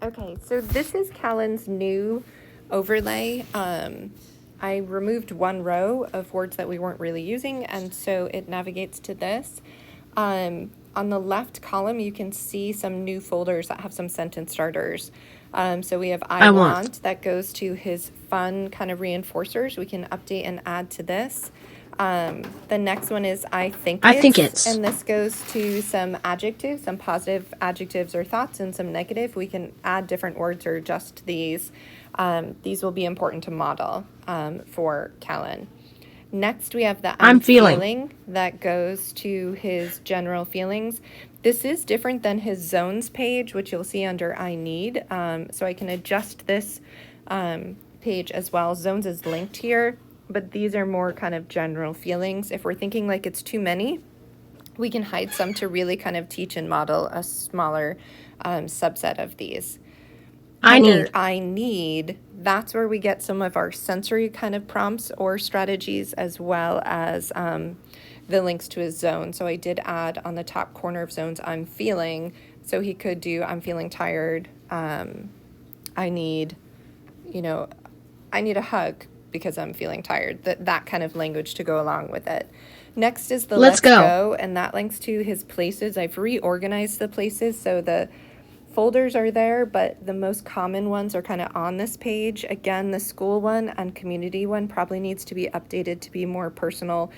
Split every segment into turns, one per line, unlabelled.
Okay, so this is Callan's new overlay. I removed one row of words that we weren't really using, and so it navigates to this. On the left column, you can see some new folders that have some sentence starters. So we have I want, that goes to his fun kind of reinforcers. We can update and add to this. The next one is I think it's, and this goes to some adjectives, some positive adjectives or thoughts, and some negative. We can add different words or adjust these. These will be important to model for Callan. Next, we have the I'm feeling that goes to his general feelings. This is different than his zones page, which you'll see under I need. So I can adjust this page as well. Zones is linked here, but these are more kind of general feelings. If we're thinking like it's too many, we can hide some to really kind of teach and model a smaller subset of these. I need, that's where we get some of our sensory kind of prompts or strategies, as well as the links to his zone. So I did add on the top corner of zones, I'm feeling. So he could do, I'm feeling tired. I need a hug because I'm feeling tired. That kind of language to go along with it. Next is the let's go, and that links to his places. I've reorganized the places so the folders are there, but the most common ones are kind of on this page. Again, the school one and community one probably needs to be updated to be more personal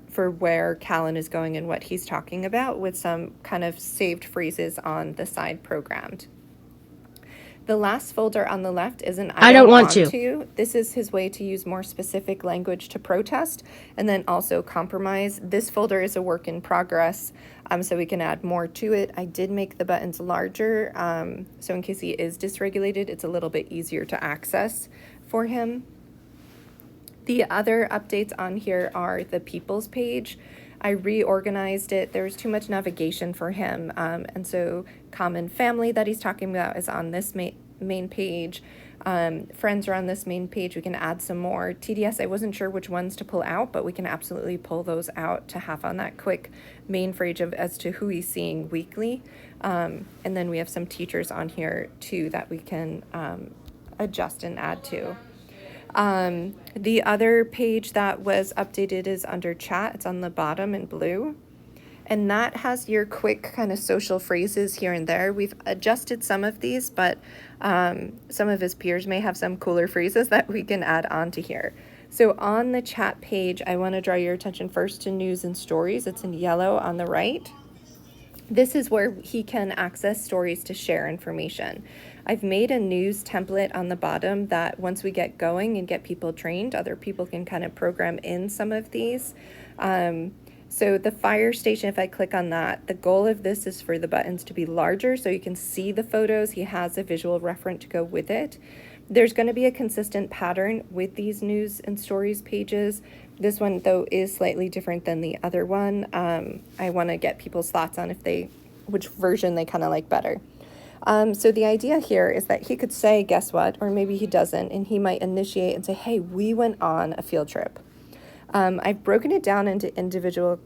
for where Callan is going and what he's talking about, with some kind of saved phrases on the side programmed. The last folder on the left is an I don't want to. This is his way to use more specific language to protest and then also compromise. This folder is a work in progress, so we can add more to it. I did make the buttons larger, so in case he is dysregulated, it's a little bit easier to access for him. The other updates on here are the people's page. I reorganized it. There was too much navigation for him, and so common family that he's talking about is on this main page. Friends are on this main page. We can add some more. TDS, I wasn't sure which ones to pull out, but we can absolutely pull those out to have on that quick main page as to who he's seeing weekly. And then we have some teachers on here too that we can adjust and add to. The other page that was updated is under chat. It's on the bottom in blue. And that has your quick kind of social phrases here and there. We've adjusted some of these, but some of his peers may have some cooler phrases that we can add onto here. So on the chat page, I want to draw your attention first to news and stories. It's in yellow on the right. This is where he can access stories to share information. I've made a news template on the bottom that once we get going and get people trained, other people can kind of program in some of these. So the fire station, if I click on that, the goal of this is for the buttons to be larger so you can see the photos. He has a visual reference to go with it. There's going to be a consistent pattern with these news and stories pages. This one, though, is slightly different than the other one. I want to get people's thoughts on which version they kind of like better. So the idea here is that he could say, guess what, or maybe he doesn't, and he might initiate and say, hey, we went on a field trip. I've broken it down into individual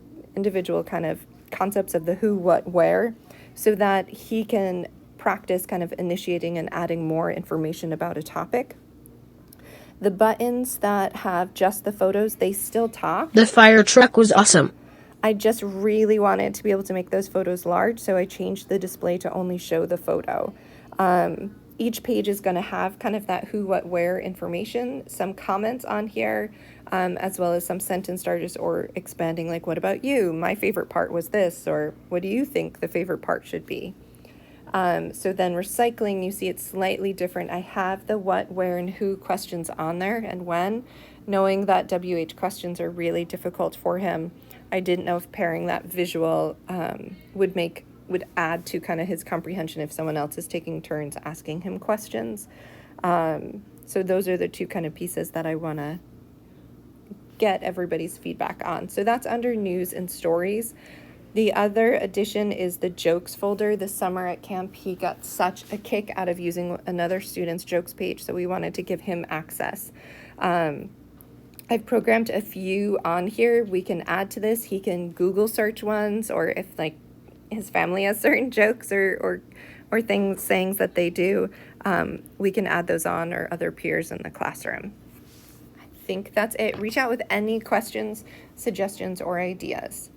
kind of concepts of the who, what, where, so that he can practice kind of initiating and adding more information about a topic. The buttons that have just the photos, they still talk.
The fire truck was awesome.
I just really wanted to be able to make those photos large, so I changed the display to only show the photo. Each page is going to have kind of that who, what, where information, some comments on here, as well as some sentence starters or expanding, like, what about you? My favorite part was this, or what do you think the favorite part should be? So then recycling, you see it's slightly different. I have the what, where, and who questions on there and when, knowing that WH questions are really difficult for him. I didn't know if pairing that visual would add to kind of his comprehension if someone else is taking turns asking him questions. So those are the two kind of pieces that I want to get everybody's feedback on. So that's under news and stories. The other addition is the jokes folder. This summer at camp, he got such a kick out of using another student's jokes page, so we wanted to give him access. I've programmed a few on here. We can add to this. He can Google search ones, or if his family has certain jokes or things, sayings that they do, we can add those on, or other peers in the classroom. I think that's it. Reach out with any questions, suggestions, or ideas.